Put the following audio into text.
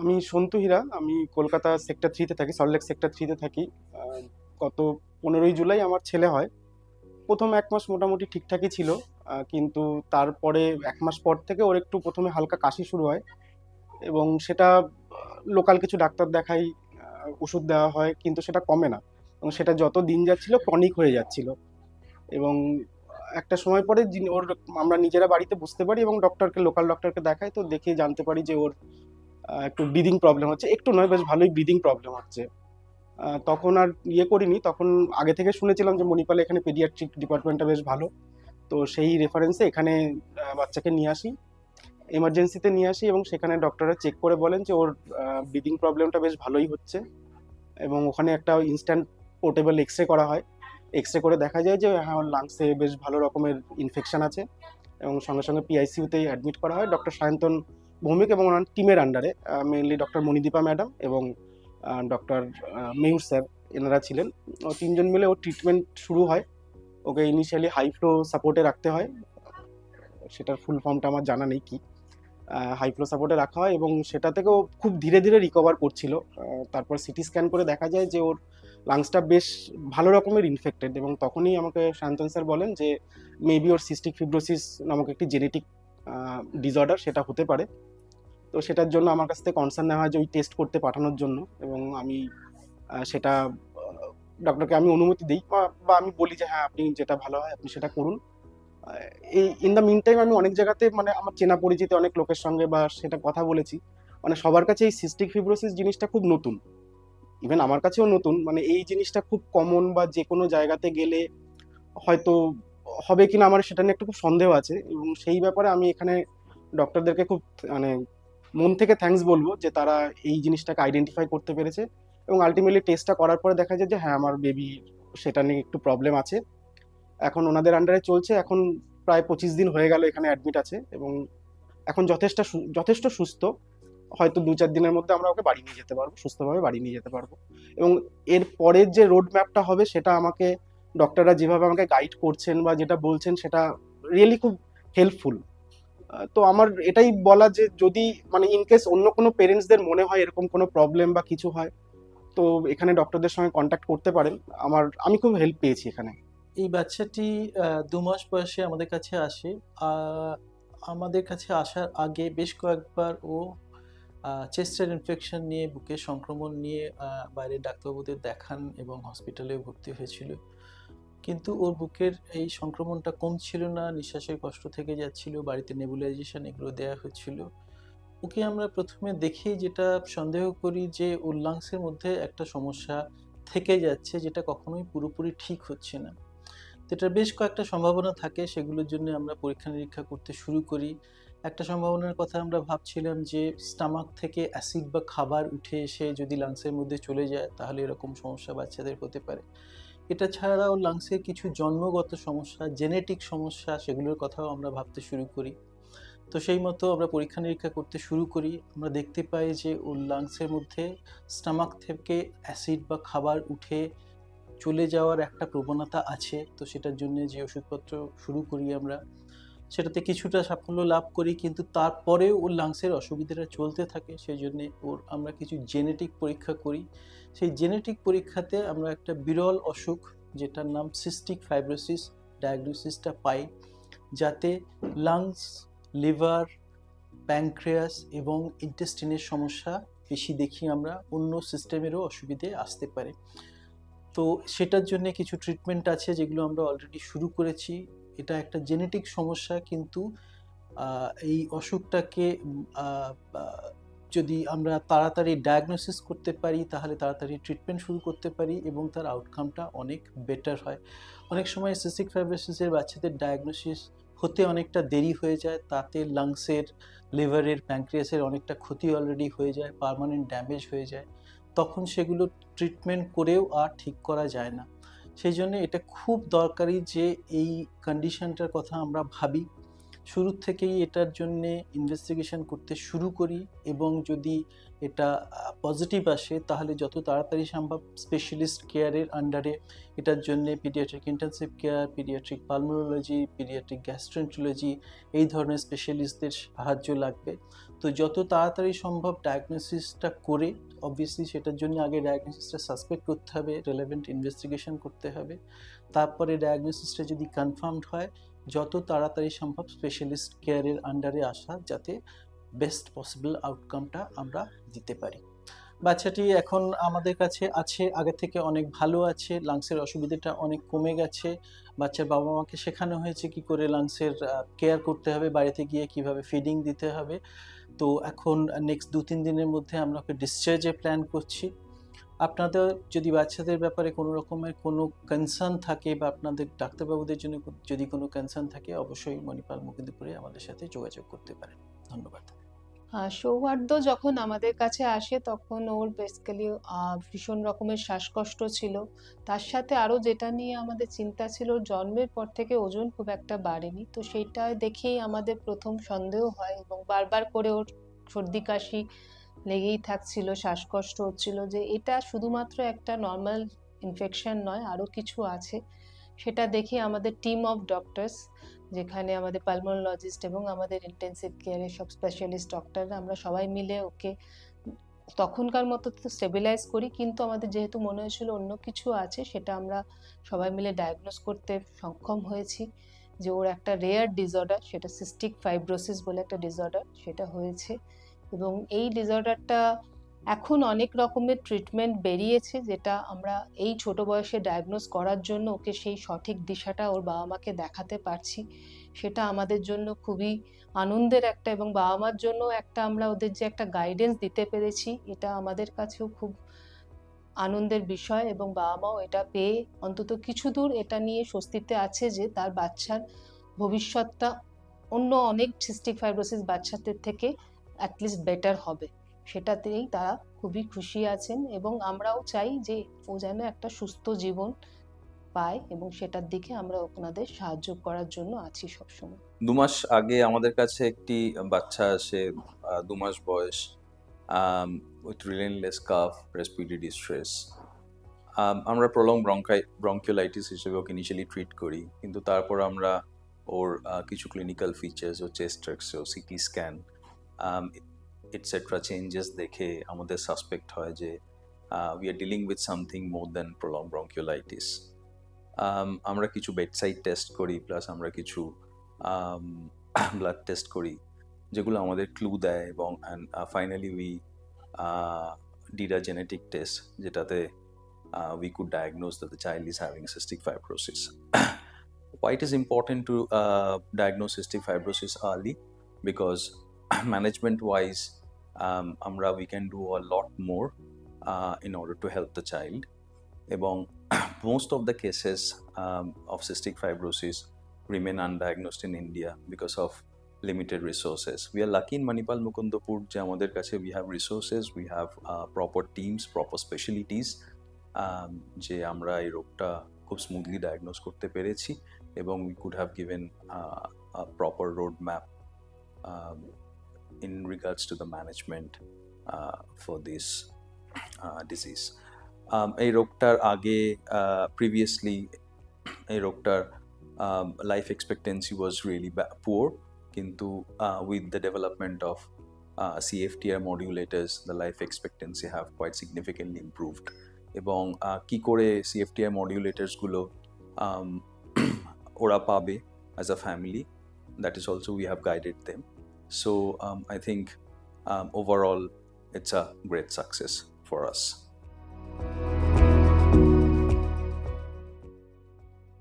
আমি সন্তু হীরা। আমি কলকাতা সেক্টর 3 তে থাকি, সল্টলেক সেক্টর 3 তে থাকি। আহ, গত 15ই জুলাই আমার ছেলে হয়। প্রথম 1 মাস মোটামুটি ঠিকঠাকই ছিল, কিন্তু তারপরে 1 মাস পর থেকে ওর একটু প্রথমে হালকা কাশি শুরু হয়, এবং সেটা লোকাল কিছু ডাক্তার দেখাই, ওষুধ দেওয়া হয়, কিন্তু সেটা কমে না, এবং সেটা যত দিন যাচ্ছিল ক্রনিক হয়ে যাচ্ছিল। এবং একটা সময় পরে আমরা নিজেরা বাড়িতে বুঝতে পারি এবং লোকাল ডক্টরকে দেখাই, তো দেখে জানতে পারি যে ওর একটু ব্রিদিং প্রবলেম হচ্ছে, একটু নয় বেশ ভালোই ব্রিদিং প্রবলেম হচ্ছে। তখন আর ইয়ে করিনি, তখন আগে থেকে শুনেছিলাম যে মণিপালে এখানে পেডিয়াট্রিক ডিপার্টমেন্টটা বেশ ভালো। তো সেই রেফারেন্সে এখানে বাচ্চাকে নিয়ে আসি, এমার্জেন্সিতে নিয়ে আসি, এবং সেখানে ডক্টররা চেক করে বলেন যে ওর ব্রিদিং প্রবলেমটা বেশ ভালোই হচ্ছে। এবং ওখানে একটা ইনস্ট্যান্ট পোর্টেবল এক্স রে করা হয়। এক্স রে করে দেখা যায় যে হ্যাঁ, ওর লাংসে বেশ ভালো রকমের ইনফেকশন আছে, এবং সঙ্গে সঙ্গে পিআইসিইউতেই অ্যাডমিট করা হয় ডক্টর সায়ন্তন ভৌমিক এবং ওনার টিমের আন্ডারে। মেইনলি ডক্টর মণিদীপা ম্যাডাম এবং ডক্টর মেহুর স্যার, এনারা ছিলেন। ও তিনজন মিলে ওর ট্রিটমেন্ট শুরু হয়। ওকে ইনিশিয়ালি হাই ফ্লো সাপোর্টে রাখতে হয়, সেটার ফুল ফর্মটা আমার জানা নেই কি। হাই ফ্লো সাপোর্টে রাখা হয় এবং সেটা থেকেও খুব ধীরে ধীরে রিকভার করছিল। তারপর সিটি স্ক্যান করে দেখা যায় যে ওর লাংসটা বেশ ভালো রকমের ইনফেক্টেড, এবং তখনই আমাকে শান্তন স্যার বলেন যে মেবি ওর সিস্টিক ফিব্রোসিস নামক একটি জেনেটিক ডিসঅর্ডার, সেটা হতে পারে। তো সেটার জন্য আমার কাছ থেকে কনসার্ন নেওয়া হয় যে ওই টেস্ট করতে পাঠানোর জন্য, এবং আমি সেটা ডক্টরকে আমি অনুমতি দিই, বা আমি বলি যে হ্যাঁ, আপনি যেটা ভালো হয় আপনি সেটা করুন। এই ইন দ্য মিন টাইম আমি অনেক জায়গাতে, মানে আমার চেনা পরিচিত অনেক লোকের সঙ্গে বা সেটা কথা বলেছি, মানে সবার কাছে এই সিস্টিক ফিব্রোসিস জিনিসটা খুব নতুন। ইভেন আমার কাছেও নতুন, মানে এই জিনিসটা খুব কমন, বা যে কোনো জায়গাতে গেলে হয়তো হবে কিনা আমার সেটা নিয়ে একটু খুব সন্দেহ আছে। এবং সেই ব্যাপারে আমি এখানে ডক্টরদেরকে খুব, মানে মন থেকে থ্যাঙ্কস বলবো যে তারা এই জিনিসটাকে আইডেন্টিফাই করতে পেরেছে, এবং আলটিমেটলি টেস্টটা করার পরে দেখা যায় যে হ্যাঁ, আমার বেবি সেটা নিয়ে একটু প্রবলেম আছে। এখন ওনাদের আন্ডারে চলছে, এখন প্রায় 25 দিন হয়ে গেল এখানে অ্যাডমিট আছে, এবং এখন যথেষ্ট সুস্থ। হয়তো 2-4 দিনের মধ্যে আমরা ওকে বাড়ি নিয়ে যেতে পারবো, সুস্থভাবে বাড়ি নিয়ে যেতে পারবো। এবং এর পরের যে রোড ম্যাপটা হবে সেটা আমাকে ডক্টররা যেভাবে আমাকে গাইড করছেন বা যেটা বলছেন সেটা রিয়েলি খুব হেল্পফুল। তো আমার এটাই বলা যে যদি, মানে ইনকেস অন্য কোনো পেরেন্টসদের মনে হয় এরকম কোনো প্রবলেম বা কিছু হয়, তো এখানে ডক্টরদের সঙ্গে কন্ট্যাক্ট করতে পারেন। আমি খুব হেল্প পেয়েছি এখানে। এই বাচ্চাটি 2 মাস বয়সে আমাদের কাছে আসে। আহ, আমাদের কাছে আসার আগে বেশ কয়েকবার ও চেস্টের ইনফেকশন নিয়ে, বুকের সংক্রমণ নিয়ে বাইরের ডাক্তারবাবুদের দেখান এবং হসপিটালে ভর্তি হয়েছিল। কিন্তু ওর বুকের এই সংক্রমণটা কমছিল না, নিঃশ্বাসের কষ্ট থেকে যাচ্ছিল, বাড়িতে নেবুলাইজেশন এগুলো দেওয়া হচ্ছিল। ওকে আমরা প্রথমে দেখেই যেটা সন্দেহ করি যে ওর লাংসের মধ্যে একটা সমস্যা থেকে যাচ্ছে, যেটা কখনোই পুরোপুরি ঠিক হচ্ছে না। তো এটার বেশ কয়েকটা সম্ভাবনা থাকে, সেগুলোর জন্য আমরা পরীক্ষা নিরীক্ষা করতে শুরু করি। একটা সম্ভাবনার কথা আমরা ভাবছিলাম যে স্টামাক থেকে অ্যাসিড বা খাবার উঠে এসে যদি লাংসের মধ্যে চলে যায় তাহলে এরকম সমস্যা বাচ্চাদের হতে পারে। এটা ছাড়াও লাংসের কিছু জন্মগত সমস্যা, জেনেটিক সমস্যা, সেগুলোর কথাও আমরা ভাবতে শুরু করি। তো সেই মতো আমরা পরীক্ষা নিরীক্ষা করতে শুরু করি। আমরা দেখতে পাই যে ওর লাংসের মধ্যে স্টামাক থেকে অ্যাসিড বা খাবার উঠে চলে যাওয়ার একটা প্রবণতা আছে। তো সেটার জন্য যে ওষুধপত্র শুরু করি আমরা, সেটাতে কিছুটা সাফল্য লাভ করি, কিন্তু তারপরেও ওর লাংসের অসুবিধাটা চলতে থাকে। সেই জন্যে আমরা কিছু জেনেটিক পরীক্ষা করি। সেই জেনেটিক পরীক্ষাতে আমরা একটা বিরল অসুখ, যেটার নাম সিস্টিক ফাইব্রোসিস, ডায়াগনোসিসটা পাই, যাতে লাংস, লিভার, প্যানক্রিয়াস এবং ইন্টেস্টিনের সমস্যা বেশি দেখি আমরা। অন্য সিস্টেমেরও অসুবিধে আসতে পারে। তো সেটার জন্য কিছু ট্রিটমেন্ট আছে যেগুলো আমরা অলরেডি শুরু করেছি। এটা একটা জেনেটিক সমস্যা, কিন্তু এই অসুখটাকে আহ, আহ, যদি আমরা তাড়াতাড়ি ডায়াগনোসিস করতে পারি তাহলে তাড়াতাড়ি ট্রিটমেন্ট শুরু করতে পারি এবং তার আউটকামটা অনেক বেটার হয়। অনেক সময় সিস্টিক ফাইব্রোসিসের বাচ্চাদের ডায়াগনোসিস হতে অনেকটা দেরি হয়ে যায়, তাতে লাংসের, লিভারের, প্যানক্রিয়াসের অনেকটা ক্ষতি অলরেডি হয়ে যায়, পার্মানেন্ট ড্যামেজ হয়ে যায়। তখন সেগুলো ট্রিটমেন্ট করেও আর ঠিক করা যায় না। সেই জন্য এটা খুব দরকারি যে এই কন্ডিশনটার কথা আমরা ভাবি। শুরু থেকেই এটার জন্য ইনভেস্টিগেশন করতে শুরু করি, এবং যদি এটা পজিটিভ আসে তাহলে যত তাড়াতাড়ি সম্ভব স্পেশালিস্ট কেয়ারের আন্ডারে এটার জন্য paediatric intensive care, paediatric pulmonology, paediatric gastroenterology এই ধরনের স্পেশালিস্টদের সাহায্য লাগবে। তো যত তাড়াতাড়ি সম্ভব ডায়াগনোসিসটা করে, অবভিয়াসলি সেটার জন্য আগে ডায়াগনোসিসটা সাসপেক্ট করতে হবে, রেলেভেন্ট ইনভেস্টিগেশন করতে হবে, তারপরে ডায়াগনোসিসটা যদি কনফার্মড হয় যত তাড়াতাড়ি সম্ভব স্পেশালিস্ট কেয়ারের আন্ডারে আসা, যাতে বেস্ট পসিবল আউটকামটা আমরা দিতে পারি। বাচ্চাটি এখন আমাদের কাছে আছে, আগে থেকে অনেক ভালো আছে, লাংসের অসুবিধাটা অনেক কমে গেছে। বাচ্চার বাবা মাকে শেখানো হয়েছে কি করে লাংসের কেয়ার করতে হবে, বাড়িতে গিয়ে কিভাবে ফিডিং দিতে হবে। তো এখন নেক্সট 2-3 দিনের মধ্যে আমরা ওকে ডিসচার্জের প্ল্যান করছি। আপনাদের যদি বাচ্চাদের ব্যাপারে কোনো রকমের কোনো কনসার্ন থাকে বা আপনাদের ডাক্তারবাবুদের জন্য যদি কোনো কনসার্ন থাকে, অবশ্যই মণিপাল মুকুন্দপুরে আমাদের সাথে যোগাযোগ করতে পারেন। ধন্যবাদ। সৌহার্দ্য যখন আমাদের কাছে আসে তখন ওর বেসিক্যালি ভীষণ রকমের শ্বাসকষ্ট ছিল। তার সাথে আরও যেটা নিয়ে আমাদের চিন্তা ছিল, ওর জন্মের পর থেকে ওজন খুব একটা বাড়েনি। তো সেইটা দেখেই আমাদের প্রথম সন্দেহ হয়, এবং বারবার করে ওর সর্দি কাশি লেগেই থাকছিল, শ্বাসকষ্ট হচ্ছিল, যে এটা শুধুমাত্র একটা নর্মাল ইনফেকশন নয়, আরও কিছু আছে। সেটা দেখে আমাদের টিম অফ ডক্টরস, যেখানে আমাদের পালমোনোলজিস্ট এবং আমাদের ইন্টেন্সিভ কেয়ারের সব স্পেশালিস্ট ডক্টররা, আমরা সবাই মিলে ওকে তখনকার মতো তো স্টেবিলাইজ করি, কিন্তু আমাদের যেহেতু মনে হয়েছিল অন্য কিছু আছে, সেটা আমরা সবাই মিলে ডায়াগনোস করতে সক্ষম হয়েছি যে ওর একটা রেয়ার ডিসঅর্ডার, সেটা সিস্টিক ফাইব্রোসিস বলে একটা ডিসঅর্ডার, সেটা হয়েছে। এবং এই ডিসঅর্ডারটা এখন অনেক রকমের ট্রিটমেন্ট বেরিয়েছে, যেটা আমরা এই ছোট বয়সে ডায়াগনোস করার জন্য ওকে সেই সঠিক দিশাটা ওর বাবা মাকে দেখাতে পারছি। সেটা আমাদের জন্য খুবই আনন্দের একটা, এবং বাবা মার জন্য একটা, আমরা ওদের যে একটা গাইডেন্স দিতে পেরেছি, এটা আমাদের কাছেও খুব আনন্দের বিষয়। এবং বাবা মাও এটা পেয়ে অন্তত কিছু দূর এটা নিয়ে স্বস্তিতে আছে যে তার বাচ্চার ভবিষ্যৎটা অন্য অনেক সিস্টিক ফাইব্রোসিস বাচ্চাদের থেকে অ্যাটলিস্ট বেটার হবে, সেটাতেই তারা খুবই খুশি আছেন। এবং আমরাও চাই যে ও যেন একটা সুস্থ জীবন পায়, এবং সেটার দিকে আমরা ওনাদের সাহায্য করার জন্য আছি সবসময়। 2 মাস আগে আমাদের কাছে একটি বাচ্চা আসে, 2 মাস বয়স, উইথ রিলেনলেস কাফ, রেসপিরেটরি ডিস্ট্রেস। আমরা প্রলং ব্রঙ্কিওলাইটিস হিসেবে ওকে ইনিশিয়ালি ট্রিট করি, কিন্তু তারপর আমরা ওর কিছু ক্লিনিক্যাল ফিচার্স, ও chest X-ray, CT scan etcetera changes দেখে আমাদের সাসপেক্ট হয় যে we are dealing with something more than prolonged bronchiolitis. আমরা কিছু বেডসাইড টেস্ট করি, প্লাস আমরা কিছু ব্লাড টেস্ট করি, যেগুলো আমাদের ক্লু দেয়, এবং finally we did a genetic test, যেটাতে we could diagnose that the child is having cystic fibrosis. Why it is important to diagnose cystic fibrosis early? Because management wise, we can do a lot more in order to help the child. Ebong most of the cases of cystic fibrosis remain undiagnosed in India because of limited resources. We are lucky in Manipal Mukundapur je amader kache we have resources, we have proper teams, proper specialties, যে আমরা এই রোগটা খুব smoothly diagnose করতে পেরেছি, এবং we could have given a proper road map in regards to the management for this disease. এই রোগটার আগে previously এই রোগটার life expectancy was really poor, কিন্তু with the development of CFTR modulators, the life expectancy have quite significantly improved. এবং কি করে CFTR modulators গুলো ওরা পাবে as a family, that is also we have guided them. So I think overall it's a great success for us.